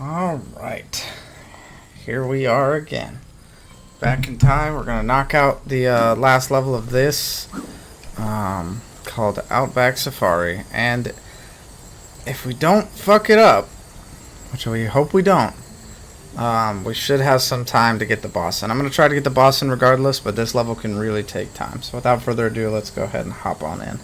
Alright, here we are again. Back in time, we're gonna knock out the last level of this, called Outback Safari. And if we don't fuck it up, which we hope we don't, we should have some time to get the boss in. I'm gonna try to get the boss in regardless, but this level can really take time. So without further ado, let's go ahead and hop on in.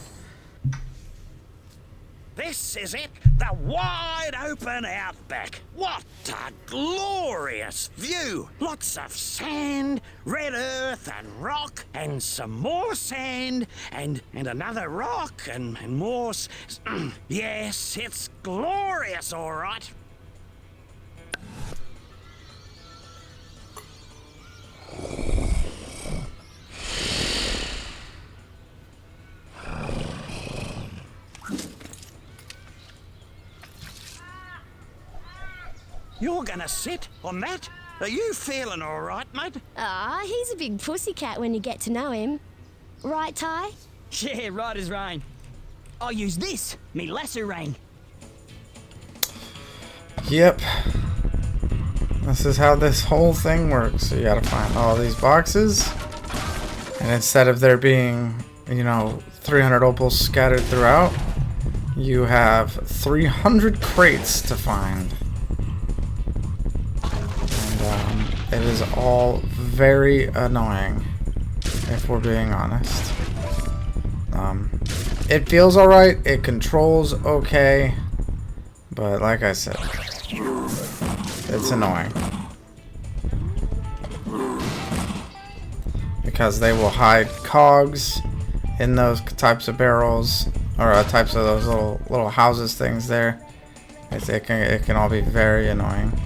This is it, the wide open outback. What a glorious view. Lots of sand, red earth and rock, and some more sand, and another rock, and more yes, it's glorious, all right. You're gonna sit on that? Are you feeling all right, mate? Ah, he's a big pussycat when you get to know him. Right, Ty? Yeah, right as rain. I'll use this, me lasso ring. Yep. This is how this whole thing works. So you gotta find all these boxes. And instead of there being, 300 opals scattered throughout, you have 300 crates to find. And it is all very annoying, if we're being honest. It feels alright, it controls okay, but like I said, it's annoying. Because they will hide cogs in those types of barrels, or types of those little houses things there. It can all be very annoying.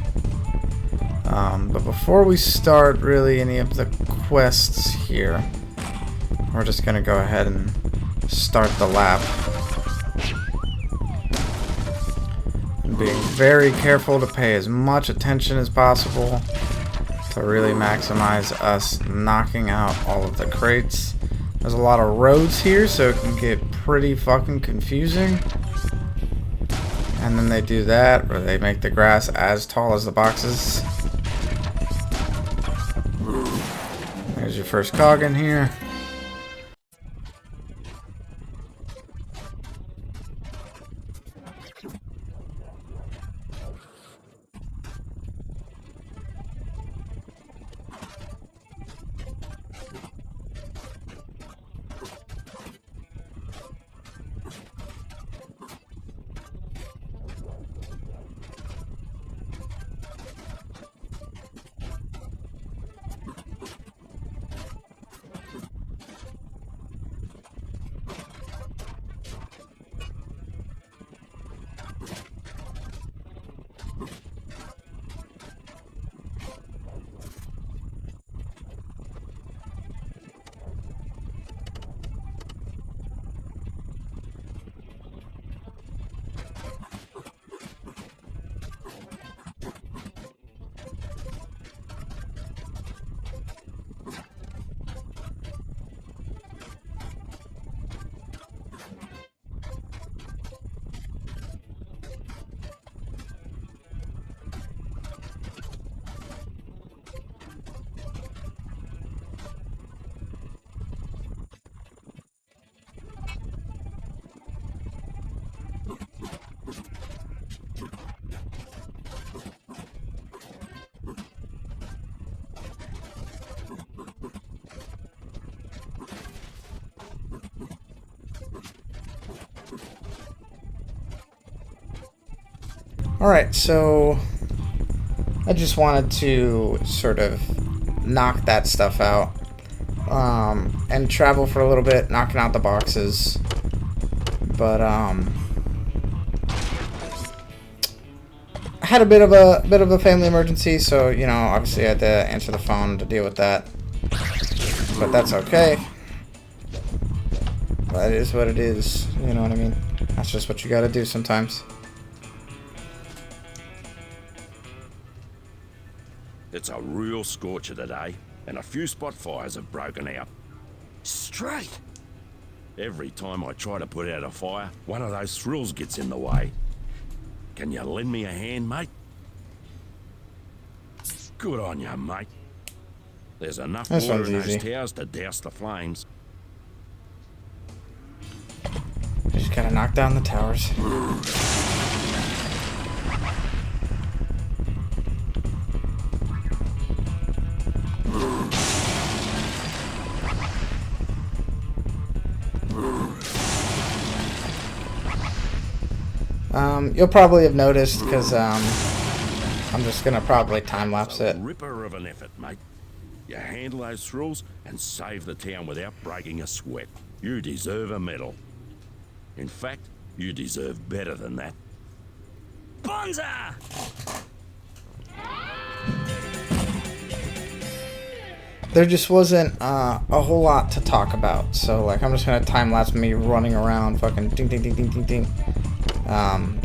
But before we start really any of the quests here, we're just gonna go ahead and start the lap. And being very careful to pay as much attention as possible to really maximize us knocking out all of the crates. There's a lot of roads here, so it can get pretty fucking confusing. And then they do that, or they make the grass as tall as the boxes. There's your first cog in here. Alright, so I just wanted to sort of knock that stuff out, and travel for a little bit, knocking out the boxes. But I had a bit of a family emergency, so obviously I had to answer the phone to deal with that. But that's okay. That is what it is. You know what I mean? That's just what you gotta do sometimes. It's a real scorcher today, and a few spot fires have broken out. Straight! Every time I try to put out a fire, one of those thrills gets in the way. Can you lend me a hand, mate? Good on you, mate. There's enough This water one's in those easy. towers to douse the flames. Just gotta knock down the towers. You'll probably have noticed because I'm just gonna probably time lapse it. Ripper of an effort, mate. You handle those thrills and save the town without breaking a sweat. You deserve a medal. In fact, you deserve better than that. Bonza! There just wasn't a whole lot to talk about, so like I'm just gonna time lapse me running around, fucking ding ding ding ding ding ding.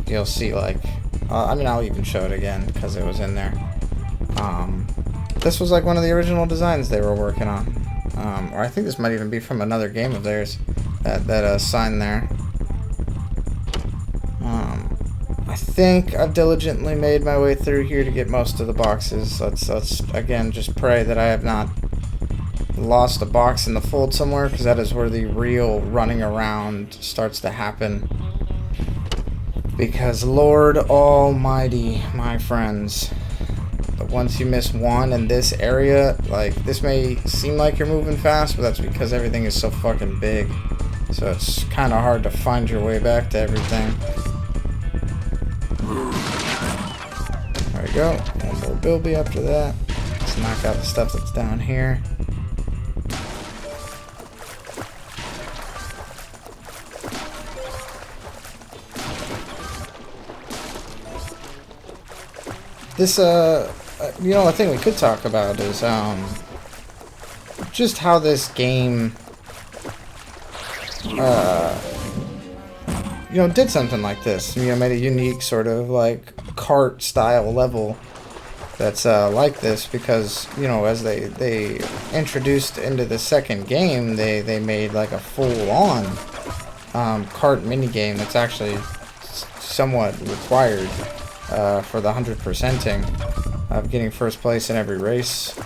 You'll see like, I mean I'll even show it again because it was in there. This was like one of the original designs they were working on, or I think this might even be from another game of theirs that sign there. I think I've diligently made my way through here to get most of the boxes. Let's again just pray that I have not lost a box in the fold somewhere, because that is where the real running around starts to happen. Because Lord Almighty, my friends, once you miss one in this area, like, this may seem like you're moving fast, but that's because everything is so fucking big. So it's kind of hard to find your way back to everything. There we go. One more Bilby after that. Let's knock out the stuff that's down here. This, you know, a thing we could talk about is, just how this game, you know, did something like this. You know, made a unique sort of, like, cart-style level that's, like this, because, you know, as they introduced into the second game, they made, like, a full-on, cart minigame that's actually somewhat required for the 100%ing of getting first place in every race.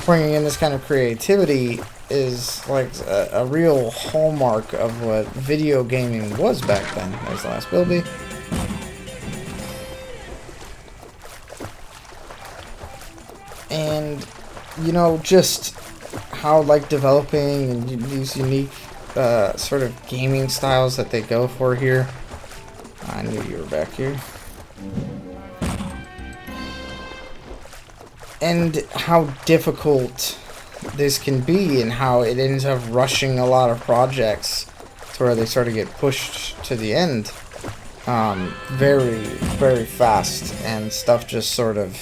Bringing in this kind of creativity is like a real hallmark of what video gaming was back then. There's the last Bilby. And, you know, just how, like, developing and these unique sort of gaming styles that they go for here. I knew you were back here. And how difficult this can be, and how it ends up rushing a lot of projects to where they sort of get pushed to the end very, very fast, and stuff just sort of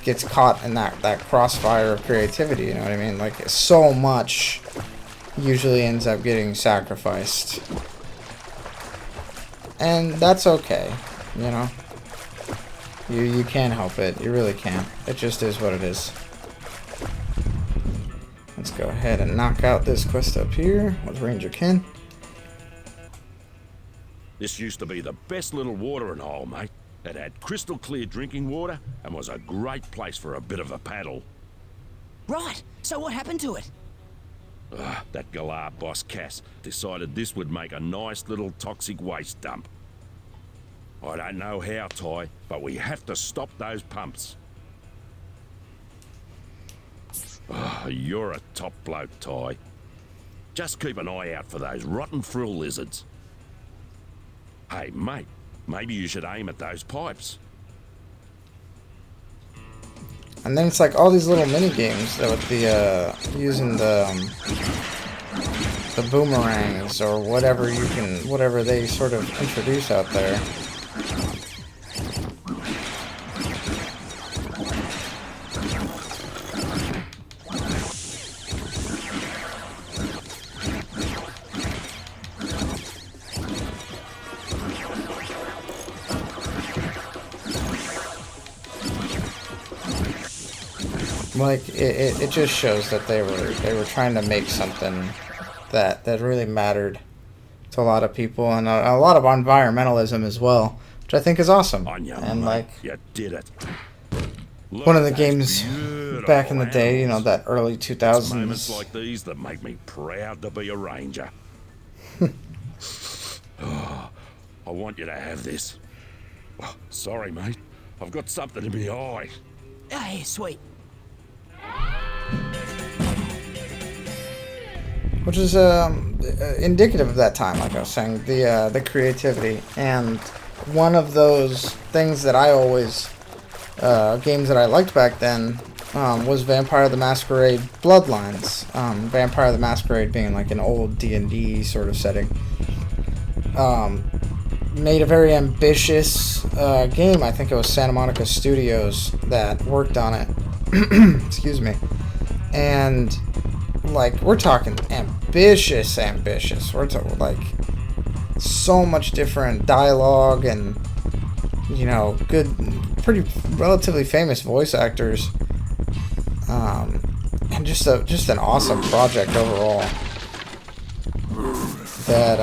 gets caught in that crossfire of creativity, you know what I mean? Like, so much usually ends up getting sacrificed. And that's okay, you know? You can't help it. You really can't. It just is what it is. Let's go ahead and knock out this quest up here with Ranger Ken. This used to be the best little watering hole, mate. It had crystal clear drinking water and was a great place for a bit of a paddle. Right, so what happened to it? That Galar boss Cass decided this would make a nice little toxic waste dump. I don't know how, Ty, but we have to stop those pumps. You're a top bloke, Ty. Just keep an eye out for those rotten frill lizards. Hey, mate, maybe you should aim at those pipes. And then it's like all these little mini games that with the using the boomerangs or whatever whatever they sort of introduce out there. Like, it just shows that they were trying to make something that really mattered to a lot of people, and a lot of environmentalism as well. which I think is awesome. On your And mate, like you did it. one of the Look, games that's back in the beautiful day, you know, animals. that early It's 2000s. moments like these that make me proud to be a ranger. Oh, I want you to have this. Oh, sorry, mate. I've got something in my eye. Ah, yeah, sweet. Which is indicative of that time, like I was saying, the creativity. And one of those things that I always games that I liked back then was Vampire the Masquerade Bloodlines. Vampire the Masquerade being like an old D&D sort of setting. Made a very ambitious game. I think it was Santa Monica Studios that worked on it. Excuse me. And like, we're talking ambitious. We're talking like so much different dialogue and, you know, good, pretty relatively famous voice actors. And just an awesome project overall. That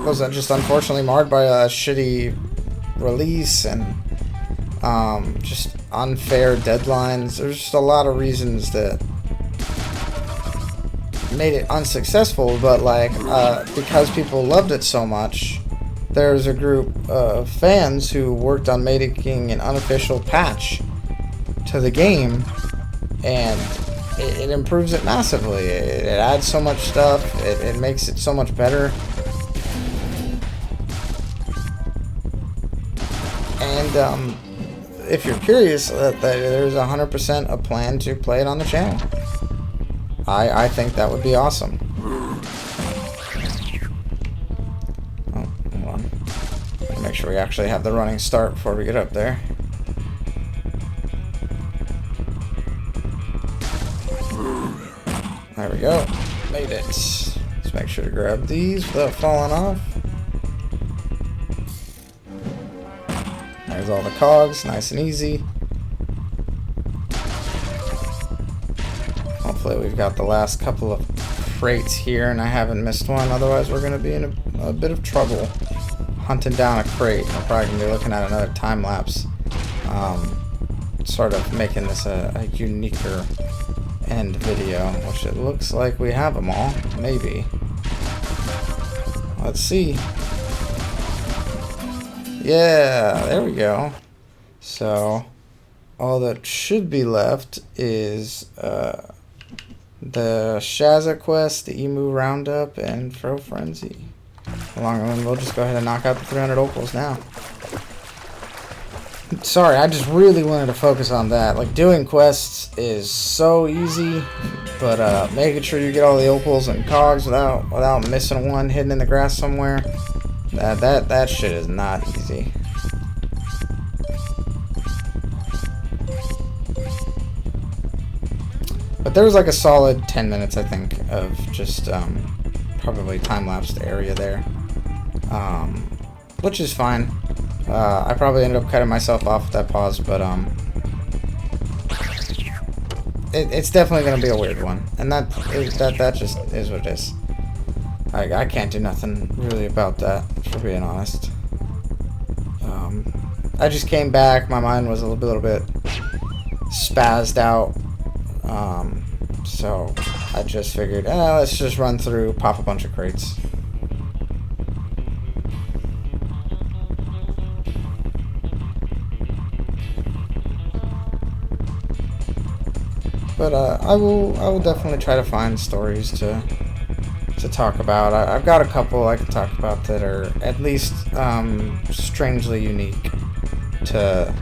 was just unfortunately marred by a shitty release and just unfair deadlines. There's just a lot of reasons that made it unsuccessful, but like because people loved it so much, there's a group of fans who worked on making an unofficial patch to the game, and it improves it massively. It adds so much stuff. It makes it so much better. And if you're curious, there's 100% a plan to play it on the channel. I think that would be awesome. Oh, hold on. Make sure we actually have the running start before we get up there. There we go. Made it. Let's make sure to grab these without falling off. There's all the cogs, nice and easy. Hopefully we've got the last couple of crates here and I haven't missed one, otherwise we're going to be in a bit of trouble hunting down a crate. We're probably going to be looking at another time lapse, sort of making this a uniquer end video, which it looks like we have them all, maybe. Let's see. Yeah, there we go. So all that should be left is the Shaza quest, the Emu Roundup, and Fro Frenzy. Along with, we'll just go ahead and knock out the 300 opals now. Sorry, I just really wanted to focus on that. Like, doing quests is so easy, but making sure you get all the opals and cogs without missing one hidden in the grass somewhere, that shit is not easy. But there was like a solid 10 minutes, I think, of just probably time-lapsed area there, which is fine. I probably ended up cutting myself off with that pause, but it's definitely going to be a weird one, and that just is what it is. I can't do nothing really about that, for being honest. I just came back, my mind was a little bit spazzed out, so I just figured, let's just run through, pop a bunch of crates. But I will definitely try to find stories to talk about. I've got a couple I can talk about that are at least strangely unique to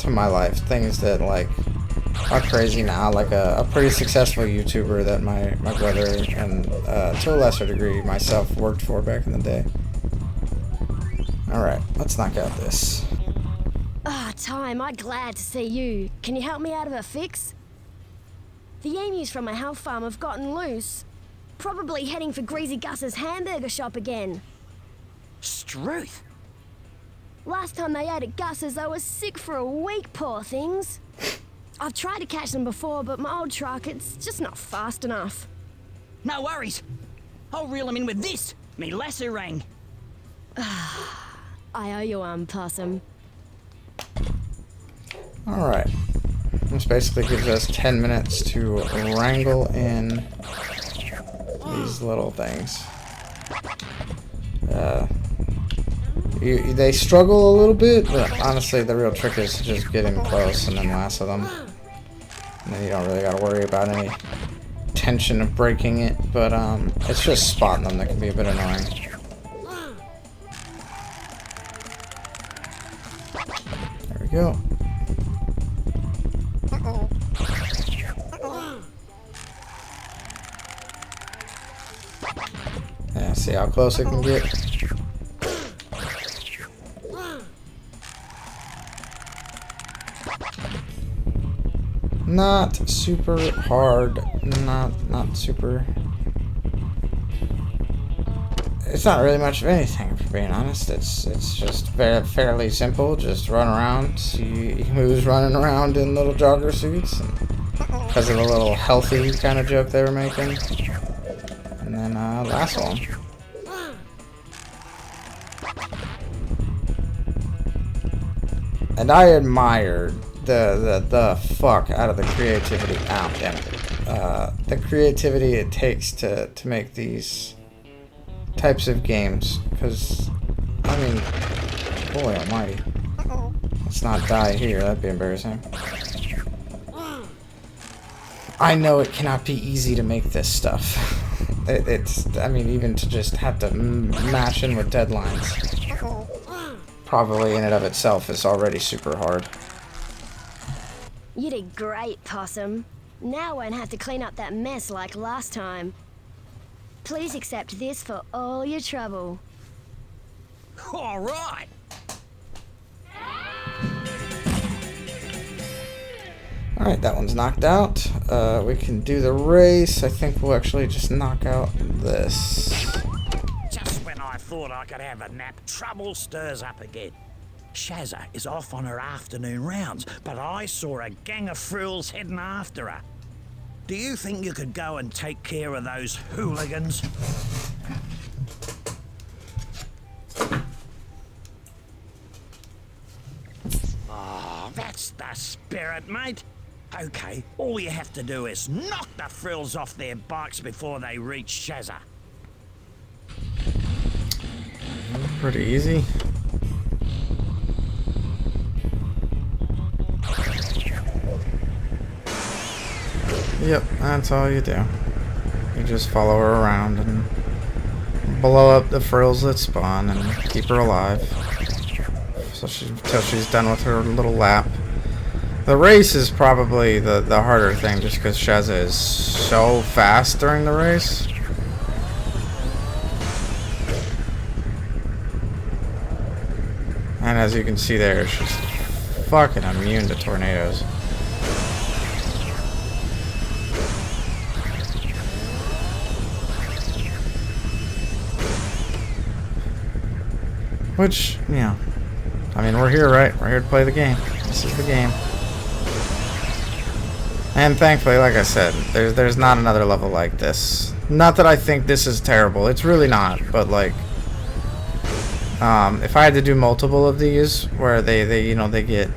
my life. Things that like are crazy now, like a pretty successful YouTuber that my brother and to a lesser degree myself worked for back in the day. Alright, let's knock out this. Ah, Time, I'm glad to see you. Can you help me out of a fix? The emus from my health farm have gotten loose. Probably heading for Greasy Gus's hamburger shop again. Struth. Last time they ate at Gus's, I was sick for a week, poor things. I've tried to catch them before, but my old truck, it's just not fast enough. No worries. I'll reel him in with this, me lasso ring. I owe you one, Possum. Alright. This basically gives us 10 minutes to wrangle in these little things. They struggle a little bit, but honestly the real trick is to just get in close and then lasso them. And then you don't really gotta worry about any tension of breaking it, but it's just spotting them that can be a bit annoying. There we go. Yeah, see how close it can get? Not super hard, not super... It's not really much of anything, if being honest. It's just fairly simple. Just run around, see who's running around in little jogger suits, because of the little healthy kind of joke they were making. And then last one. And I admired the fuck out of the creativity. Ow, damn it. The creativity it takes to make these types of games, because I mean, boy almighty. Let's not die here, that'd be embarrassing. I know it cannot be easy to make this stuff. I mean, even to just have to match in with deadlines, probably in and of itself is already super hard. You did great, Possum. Now I won't have to clean up that mess like last time. Please accept this for all your trouble. All right. Alright, that one's knocked out. We can do the race. I think we'll actually just knock out this. Just when I thought I could have a nap, trouble stirs up again. Shazza is off on her afternoon rounds, but I saw a gang of frills heading after her. Do you think you could go and take care of those hooligans? Oh, that's the spirit, mate. Okay, all you have to do is knock the frills off their bikes before they reach Shazza. Pretty easy. Yep, that's all you do. You just follow her around and blow up the frills that spawn and keep her alive. So until she's done with her little lap. The race is probably the harder thing, just because Shazza is so fast during the race. And as you can see there, she's fucking immune to tornadoes. Which, you know, I mean, we're here, right? We're here to play the game. This is the game. And thankfully, like I said, there's not another level like this. Not that I think this is terrible. It's really not. But like, if I had to do multiple of these, where they you know, they get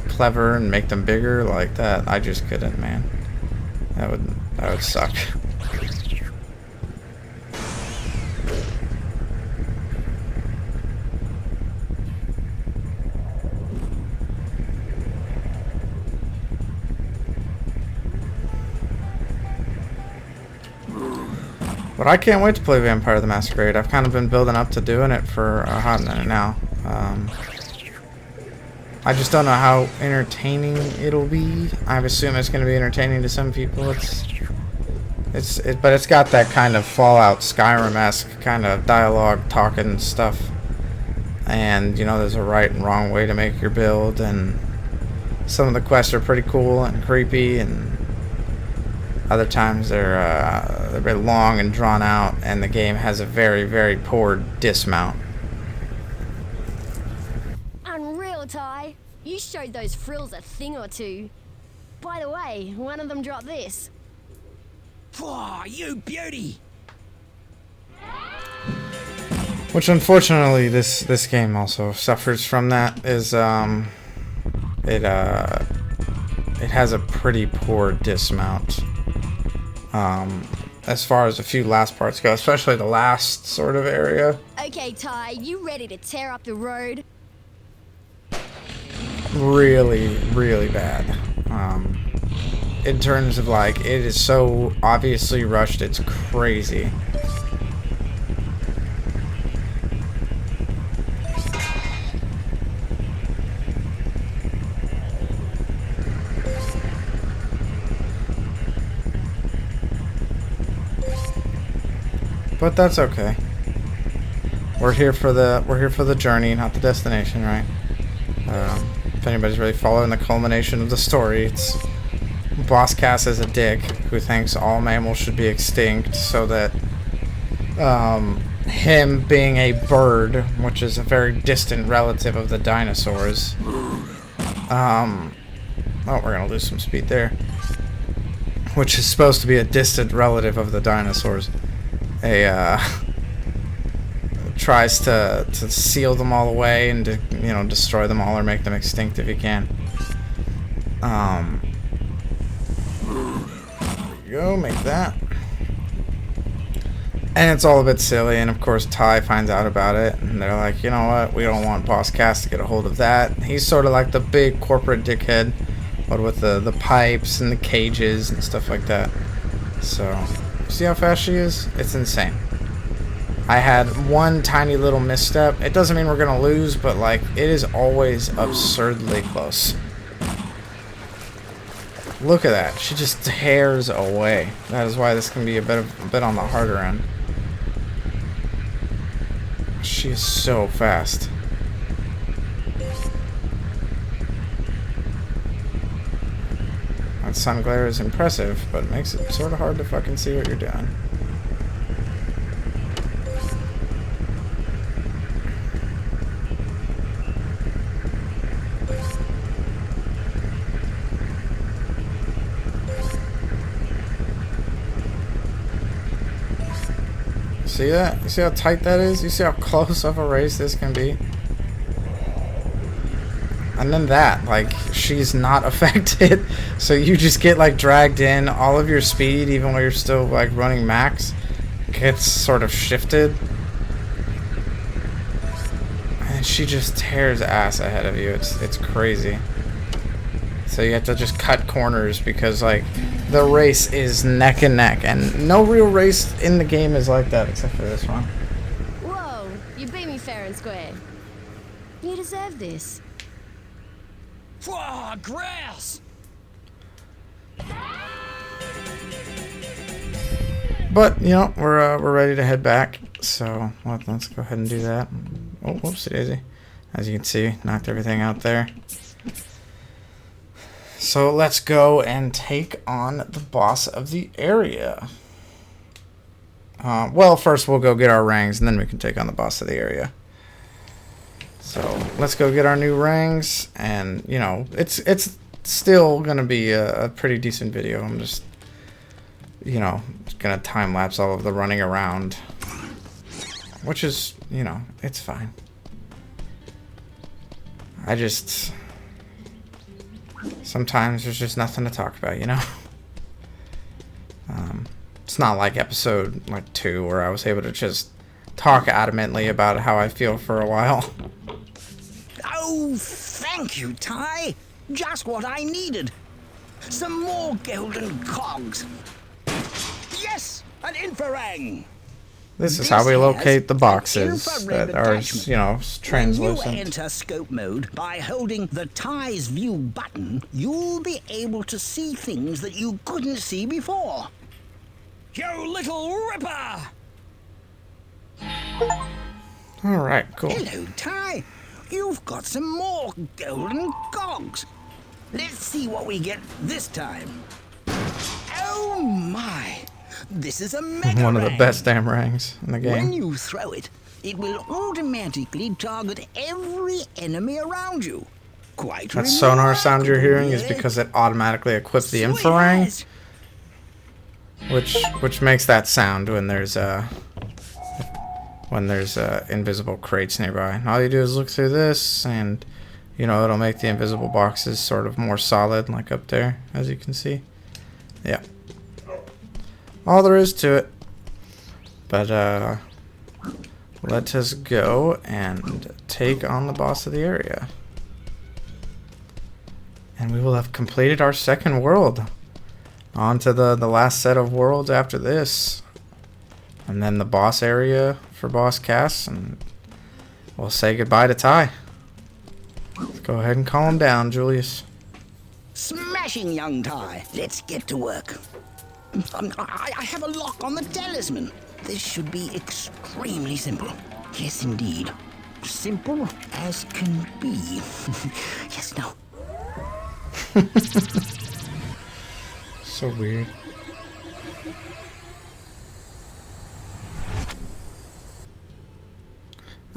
clever and make them bigger like that, I just couldn't, man. That would suck. But I can't wait to play Vampire the Masquerade. I've kind of been building up to doing it for a hot minute now. I just don't know how entertaining it'll be. I assume it's going to be entertaining to some people. But it's got that kind of Fallout Skyrim-esque kind of dialogue, talking stuff. And, you know, there's a right and wrong way to make your build. And some of the quests are pretty cool and creepy, and other times they're a bit long and drawn out, and the game has a very, very poor dismount. Unreal, Ty. You showed those frills a thing or two. By the way, one of them dropped this. Whoa, you beauty! Which unfortunately this game also suffers from. That is it has a pretty poor dismount as far as a few last parts go, especially the last sort of area. Okay, Ty, you ready to tear up the road? Really, really bad. In terms of like, it is so obviously rushed, it's crazy. But that's okay. We're here for the journey, not the destination, right? If anybody's really following the culmination of the story, it's Boss Cass is a dick who thinks all mammals should be extinct, so that him being a bird, which is a very distant relative of the dinosaurs. Oh, we're gonna lose some speed there. Which is supposed to be a distant relative of the dinosaurs. Tries to seal them all away and to, you know, destroy them all or make them extinct if he can. There we go, make that. And it's all a bit silly, and of course Ty finds out about it, and they're like, you know what, we don't want Boss Cass to get a hold of that. He's sort of like the big corporate dickhead, but with the pipes and the cages and stuff like that. So, see how fast she is? It's insane. I had one tiny little misstep. It doesn't mean we're gonna lose, but like, it is always absurdly close. Look at that. She just tears away. That is why this can be a bit on the harder end. She is so fast. That sun glare is impressive, but it makes it sort of hard to fucking see what you're doing. See that? You see how tight that is? You see how close of a race this can be? And then that, like, she's not affected, so you just get, like, dragged in. All of your speed, even when you're still, like, running max, gets sort of shifted. And she just tears ass ahead of you. It's crazy. So you have to just cut corners because, like, the race is neck and neck, and no real race in the game is like that except for this one. Whoa, you beat me fair and square. You deserve this. Whoa, grouse! But you know, we're ready to head back. So let's go ahead and do that. Oh, whoopsie daisy! As you can see, knocked everything out there. So let's go and take on the boss of the area. Well, first we'll go get our rings, and then we can take on the boss of the area. So let's go get our new rings, and you know, it's still gonna be a pretty decent video. I'm just, you know, gonna time lapse all of the running around, which is, you know, it's fine. I just, sometimes there's just nothing to talk about, you know? It's not like episode 2 where I was able to just talk adamantly about how I feel for a while. Oh, thank you, Ty. Just what I needed. Some more golden cogs. Yes, an infraring. This is how we locate the boxes that are, you know, translucent. When you enter scope mode by holding the Ty's view button, you'll be able to see things that you couldn't see before. You little ripper! Alright, cool. Hello, Ty. You've got some more golden cogs. Let's see what we get this time. Oh my! This is a mega One of the ring. best damn rings in the game. When you throw it, it will automatically target every enemy around you. Quite That sonar sound you're hearing is remarkable, because it automatically equipped the Sweet infraring, as. which makes that sound when there's when there's invisible crates nearby. And all you do is look through this, and you know, it'll make the invisible boxes sort of more solid, like up there, as you can see. Yeah. All there is to it. But let us go and take on the boss of the area. And we will have completed our second world. On to the last set of worlds after this. And then the boss area for boss Cass. And we'll say goodbye to Ty. Let's go ahead and call him down, Julius. Smashing, young Ty. Let's get to work. I have a lock on the talisman. This should be extremely simple. Yes, indeed. Simple as can be. Yes, no. So weird.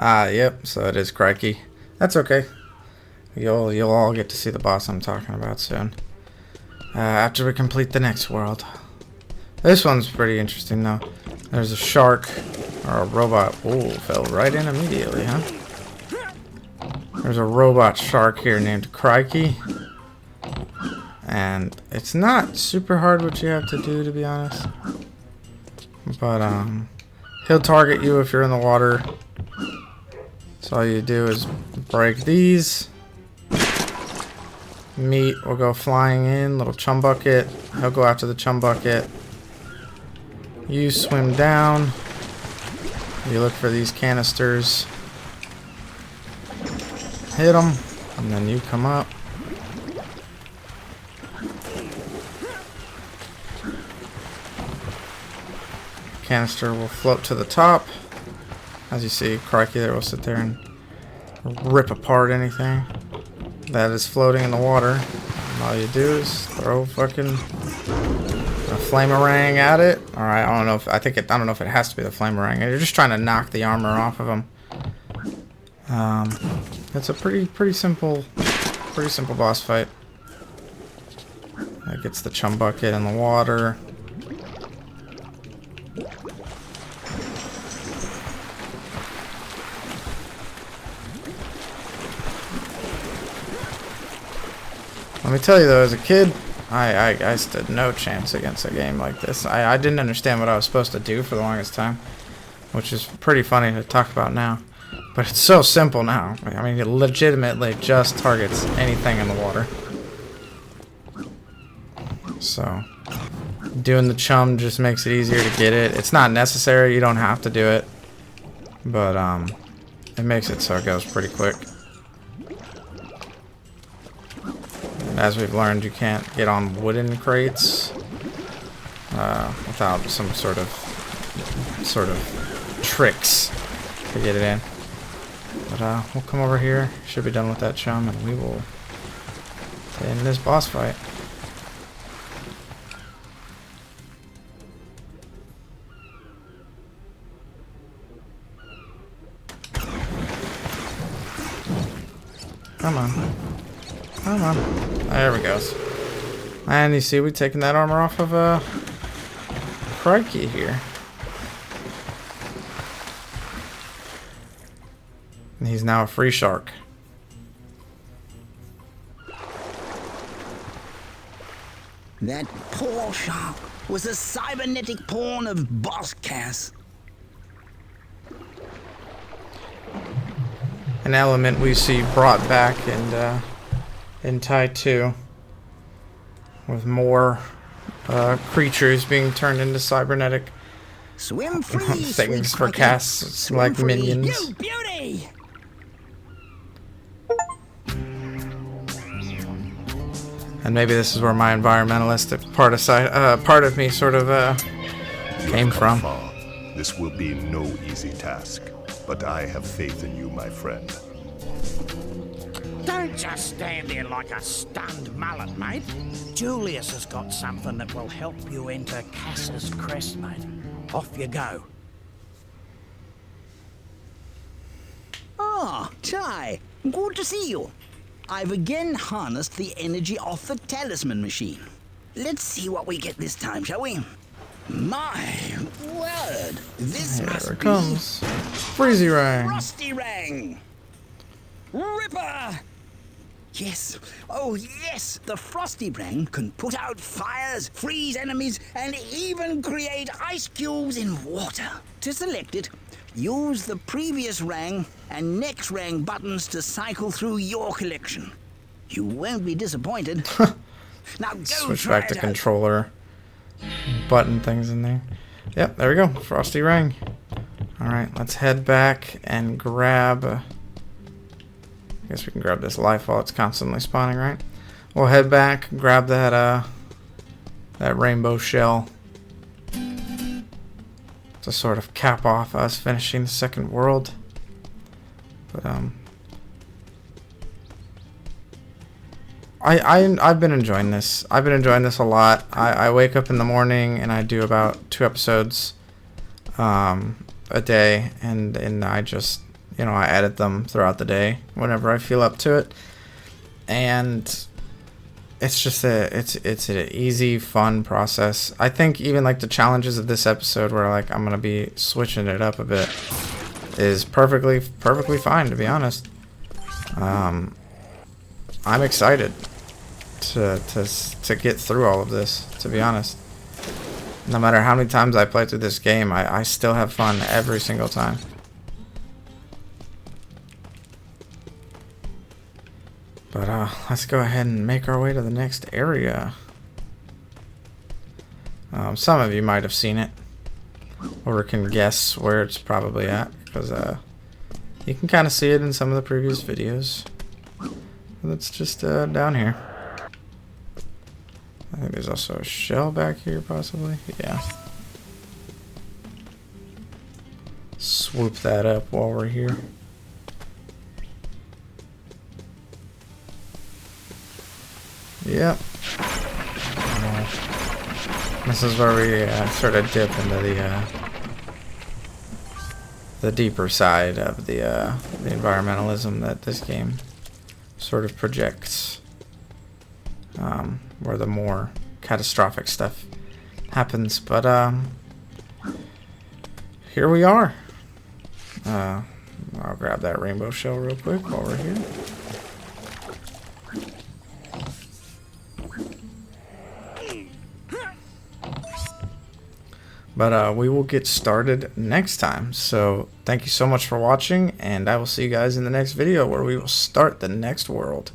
Yep, so it is Crikey. That's okay. You'll all get to see the boss I'm talking about soon. After we complete the next world. This one's pretty interesting though. There's a shark or a robot. Ooh, fell right in immediately, huh? There's a robot shark here named Crikey. And it's not super hard what you have to do, to be honest. But he'll target you if you're in the water. So all you do is break these. Meat will go flying in, little chum bucket. He'll go after the chum bucket. You swim down. You look for these canisters. Hit them, and then you come up. Canister will float to the top. As you see, Crikey there will sit there and rip apart anything that is floating in the water. And all you do is throw fucking a flamerang at it. Alright, I don't know if I don't know if it has to be the flamerang. You're just trying to knock the armor off of him. It's a pretty simple boss fight. That gets the chum bucket in the water. Let me tell you though, as a kid, I stood no chance against a game like this. I didn't understand what I was supposed to do for the longest time, which is pretty funny to talk about now. But it's so simple now. I mean, it legitimately just targets anything in the water. So, doing the chum just makes it easier to get it. It's not necessary, you don't have to do it. But, it makes it so it goes pretty quick. As we've learned, you can't get on wooden crates without some sort of tricks to get it in. But we'll come over here. Should be done with that chum, and we will end this boss fight. Come on. Come on. There we go. And you see, we've taken that armor off of Crikey here. And he's now a free shark. That poor shark was a cybernetic pawn of Boss Cass. An element we see brought back in Ty 2, with more creatures being turned into cybernetic Swim free, things for Crikey. Cass, like free. minions. You beauty! And maybe this is where my environmentalistic part of me sort of came from. This will be no easy task, but I have faith in you, my friend. Don't just stand there like a stunned mullet, mate. Julius has got something that will help you enter Cass's crest, mate. Off you go. Ah, Ty. Good to see you. I've again harnessed the energy off the talisman machine. Let's see what we get this time, shall we? My word! This Here must it be comes. Freezy Rang. Frosty Rang! Ripper! Yes, oh yes, the Frosty Rang can put out fires, freeze enemies, and even create ice cubes in water. To select it, use the previous Rang and next Rang buttons to cycle through your collection. You won't be disappointed. Now go Switch try back to it out. controller button things in there. Yep, there we go. Frosty Rang. Alright, let's head back and grab... I guess we can grab this life while it's constantly spawning, right? We'll head back, grab that rainbow shell to sort of cap off us finishing the second world. But I've been enjoying this. I've been enjoying this a lot. I wake up in the morning and I do about 2 episodes a day, and I just, you know, I edit them throughout the day whenever I feel up to it. And it's just it's an easy, fun process. I think even like the challenges of this episode, where like I'm gonna be switching it up a bit, is perfectly fine, to be honest. I'm excited to get through all of this, to be honest. No matter how many times I play through this game, I still have fun every single time. But let's go ahead and make our way to the next area. Some of you might have seen it, or can guess where it's probably at, because you can kind of see it in some of the previous videos. It's just down here. I think there's also a shell back here, possibly. Yeah. Swoop that up while we're here. Yep. This is where we sort of dip into the deeper side of the environmentalism that this game sort of projects, where the more catastrophic stuff happens. But here we are. I'll grab that rainbow shell real quick while we're here. But we will get started next time. So thank you so much for watching, and I will see you guys in the next video, where we will start the next world.